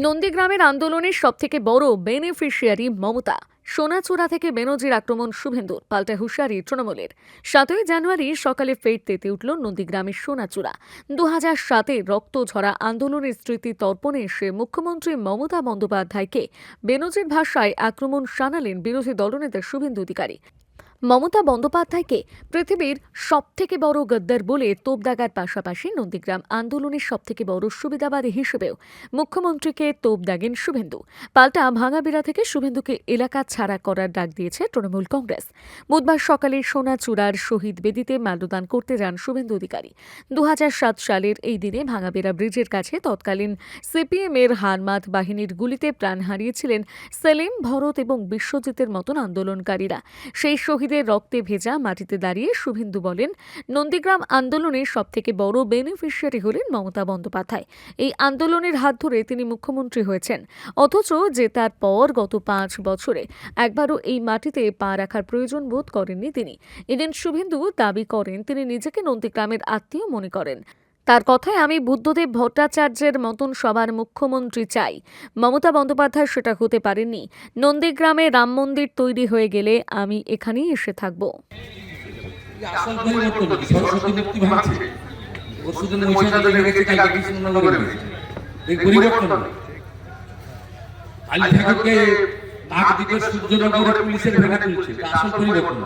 নন্দীগ্রামের আন্দোলনের সবথেকে বড় বেনিফিশিয়ারি মমতা। সোনাচূড়া থেকে বেনজির আক্রমণ শুভেন্দুর, পাল্টা হুঁশিয়ারি তৃণমূলের। 7ই জানুয়ারি সকালে ফের তেতে উঠল নন্দীগ্রামের সোনাচূড়া। 2007-এ রক্ত ঝরা আন্দোলনের স্মৃতি তর্পণে এসে মুখ্যমন্ত্রী মমতা বন্দ্যোপাধ্যায়কে বেনজির ভাষায় আক্রমণ শানালেন বিরোধী দলনেতা শুভেন্দু অধিকারী। মমতা বন্দ্যোপাধ্যায়কে পৃথিবীর সবথেকে বড় গদ্দার বলে তোপ দাগার পাশাপাশি নন্দীগ্রাম আন্দোলনের সবথেকে বড় সুবিধাবাদী হিসেবেও মুখ্যমন্ত্রীকে তোপ দাগেন শুভেন্দু। পাল্টা ভাঙাবিরা থেকে শুভেন্দুকে এলাকা ছাড়া করার ডাক দিয়েছে তৃণমূল কংগ্রেস। বুধবার সকালে সোনাচূড়ার শহীদ বেদিতে মাল্যদান করতে যান শুভেন্দু অধিকারী। 2007 সালের এই দিনে ভাঙাবিরা ব্রিজের কাছে তৎকালীন সিপিএম-এর হারমাত বাহিনীর গুলিতে প্রাণ হারিয়েছিলেন সেলিম, ভরত এবং বিশ্বজিতের মতন আন্দোলনকারীরা। সেই শহীদের রক্তে ভেজা মাটিতে দাঁড়িয়ে শুভেন্দু বলেন, নন্দীগ্রাম আন্দোলনের সবথেকে বড় বেনিফিশিয়ারি হলেন মমতা বন্দ্যোপাধ্যায়। এই আন্দোলনের হাত ধরে তিনি মুখ্যমন্ত্রী হয়েছেন, অথচ জেতার পর গত 5 বছরে একবারও এই মাটিতে পা রাখার প্রয়োজন বোধ করেননি তিনি। এদিন শুভেন্দু দাবি করেন তিনি নিজেকে নন্দীগ্রামের আত্মীয় মনে করেন। তার কথায়, আমি বুদ্ধদেব ভট্টাচার্যের মতন সবার মুখ্যমন্ত্রী চাই। মমতা বন্দ্যোপাধ্যায় সেটা হতে পারেননি। নন্দীগ্রামে রাম মন্দির তৈরি হয়ে গেলে আমি এখানেই এসে থাকব। আসল পরিবর্তন কি সরস্বতী মূর্তি ভাঙছে পরশুদিন মহিষাদল লেগে গেছে, কালকে কৃষ্ণনগরে গেছে, এই পরিবর্তন কালী ঠাকুরকে তাক দিকে সূর্যনগরে পুলিশের ভেঙে তুলছে, আসল পরিবর্তন।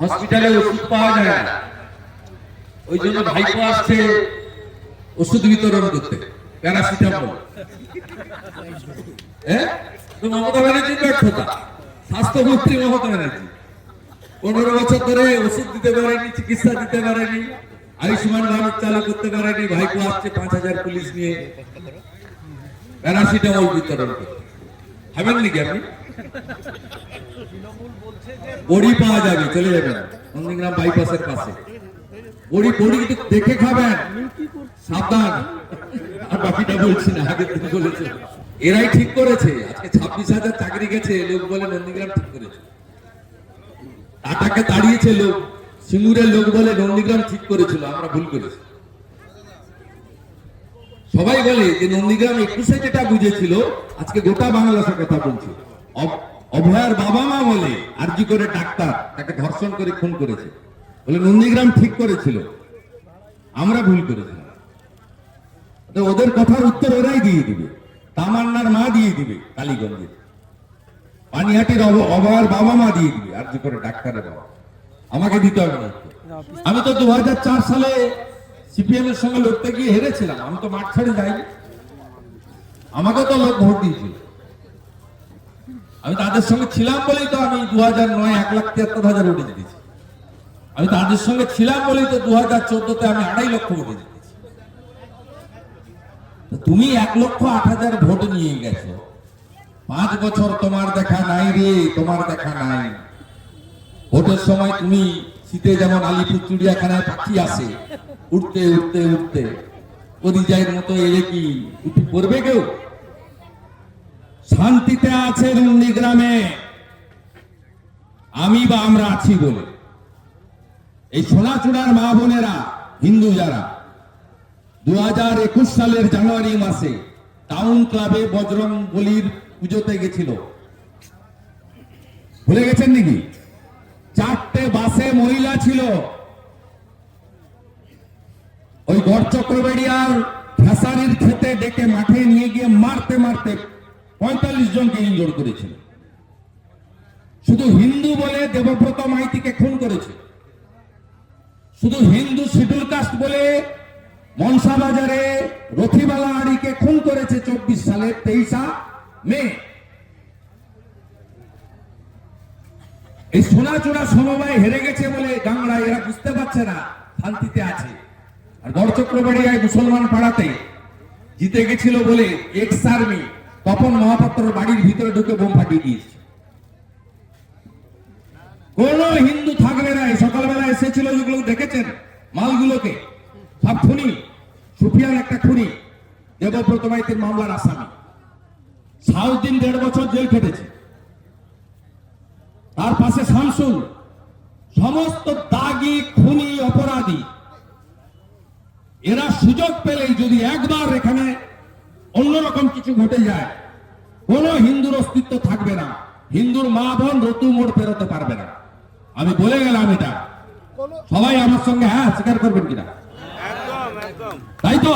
হসপিটালে ওষুধ পাওয়া যায় না, ওই জন্য ভাইপো আসছে ওষুধ বিতরণ করতে, প্যারাসিটামল। তো মমতা ব্যানার্জির ব্যর্থতা, স্বাস্থ্যমন্ত্রী মমতা ব্যানার্জি 15 বছর ধরে ওষুধ দিতে পারেনি, চিকিৎসা দিতে পারেনি, আয়ুষ্মান ভারত চালু করতে পারেনি। ভাইপো আসছে 5000 পুলিশ নিয়ে প্যারাসিটামল বিতরণ করতে। হবেন নাকি আপনি? বড়ি পাওয়া যাবে, চলে যাবেন নন্দীগ্রাম বাইপাসের পাশে। বড়ি কিন্তু দেখে খাবেন, সাবধান। আর বাকিটা বলছি না, আগের দিন বলেছে। এরাই ঠিক করেছে, আজকে 26,000 চাকরি গেছে, লোক বলে নন্দীগ্রাম ঠিক করেছে। টাটাকে তাড়িয়েছে লোক, সিঙ্গুরের লোক বলে নন্দীগ্রাম ঠিক করেছিল, আমরা ভুল করেছি। সবাই বলে যে নন্দীগ্রাম 21-এ যেটা বুঝেছিল, আজকে গোটা বাংলা সে কথা বলছে। অভয়ার বাবা মা বলে আরজি করে ডাক্তার তাকে ধর্ষণ করে খুন করেছে, বলে নন্দীগ্রাম ঠিক করেছিল, আমরা ভুল করেছিলাম। তো ওদের কথার উত্তর ওরাই দিয়ে দিবে, তামান্নার মা দিয়ে দিবে, কালীগঞ্জে পানিহাটির অভয়ার বাবা মা দিয়ে দিবে, আরজি করে ডাক্তারের বাবা। আমাকে দিতে হবে না। আমি তো 2004 সালে সিপিএম এর সঙ্গে লড়তে গিয়ে হেরেছিলাম, আমি তো মাঠ ছেড়ে যাইনি, আমাকে তো লোক ভোট দিয়েছিল। আমি তাদের সঙ্গে ছিলাম বলেই তো আমি 2009 1,73,000 ভোটে জিতেছি। আমি তাদের সঙ্গে ছিলাম বলেই তো 2014-তে আমি 2.5 লক্ষ ভোটে জিতেছি। তুমি 1,08,000 ভোট নিয়ে গেছো, 5 বছর তোমার দেখা নাই রে, তোমার দেখা নাই। ভোটের সময় তুমি শীতে যেমন আলিপুর চিড়িয়াখানায় পাখি আসে, উঠতে উঠতে উঠতে পরিযায়ের মতো এলে কি উঠে পড়বে কেউ? শান্তিতে আছে নন্দীগ্রামে, আমি বা আমরা আছি বলে। এই সোনাচূড়ার মা বোনেরা, হিন্দু যারা 2021 সালের জানুয়ারি মাসে টাউন ক্লাবে বজরং বলির পুজোতে গেছিল, ভুলে গেছেন নাকি? 4টে বাসে মহিলা ছিল, ওই গড়চক্রবেড়িয়ার খেসারির খেতে ডেকে মাঠে নিয়ে গিয়ে মারতে মারতে 45 জনকে ইনজোর করেছিল। শুধু হিন্দু বলে দেবব্রত মাইতিকে খুন করেছে, শুধু হিন্দু শিডিউল কাস্ট বলে মনসা বাজারে রথিবালা আড়িকে খুন করেছে 24 সালের 23 মে। এই সোনাচূড়া সমবায় হেরে গেছে বলে গাংড়া এরা বুঝতে পারছে না শান্তিতে আছে। আর গড়চক্রবাড়িয়ায় মুসলমান পাড়াতে জিতে গেছিল বলে এক্স আর্মি তপন মহাপাত্রর বাড়ির ভিতরে ঢুকে বোম ফাটিয়ে দিয়েছে। কোন হিন্দু থাকবে না। সকালবেলা এসেছিল, যেগুলো দেখেছেন মালগুলোকে, সব খুনি। সুফিয়ান একটা খুনি, দেবব্রত মাইতির মামলার আসামি, 7 দিন 1.5 বছর জেল খেটেছে। তার পাশে শামসুল, সমস্ত দাগি খুনি অপরাধী। এরা সুযোগ পেলেই যদি একবার এখানে অন্যরকম কিছু ঘটে যায়, কোন হিন্দুর অস্তিত্ব থাকবে না, হিন্দুর মা বোন রতু মোড় ফেরোতে পারবে না। আমি বলে গেলাম এটা, সবাই আমার সঙ্গে হ্যাঁ স্বীকার করবেন কিনা? তাই তো?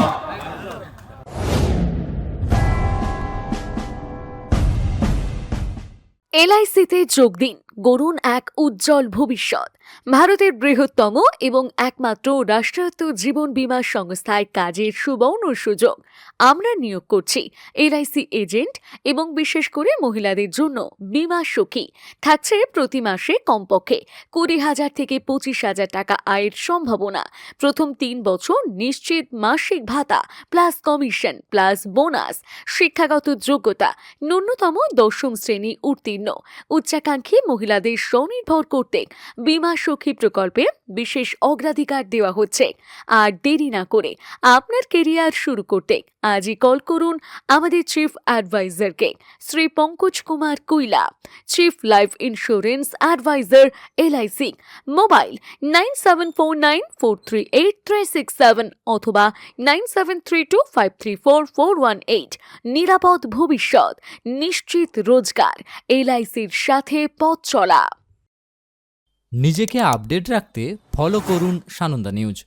এলআইসিতে যোগ দিন, গড়ুন এক উজ্জ্বল ভবিষ্যৎ। ভারতের বৃহত্তম এবং একমাত্র রাষ্ট্রায়ত্ত জীবন বীমা সংস্থায় কাজের সুবর্ণ সুযোগ। আমরা নিয়োগ করছি এলআইসি এজেন্ট এবং বিশেষ করে মহিলাদের জন্য বীমা সখী। থাকছে প্রতি মাসে কমপক্ষে 20,000 থেকে 25,000 টাকা আয়ের সম্ভাবনা। প্রথম 3 বছর নিশ্চিত মাসিক ভাতা প্লাস কমিশন প্লাস বোনাস। শিক্ষাগত যোগ্যতা ন্যূনতম 10ম শ্রেণী উত্তীর্ণ। উচ্চাকাঙ্ক্ষী মহিলাদের স্বনির্ভর করতে বীমা সখী প্রকল্পে বিশেষ অগ্রাধিকার দেওয়া হচ্ছে। আর দেরি না করে আপনার কেরিয়ার শুরু করতে আজই কল করুন আমাদের চিফ অ্যাডভাইজারকে, Shri Pankaj Kumar Kuila, chief life insurance advisor LIC. Mobile 9749438367 অথবা 9732534418। নিরাপদ ভবিষ্যৎ, নিশ্চিত রোজগার, এলআইসির সাথে পথ চলা। নিজেকে আপডেট রাখতে ফলো করুন সানন্দা নিউজ।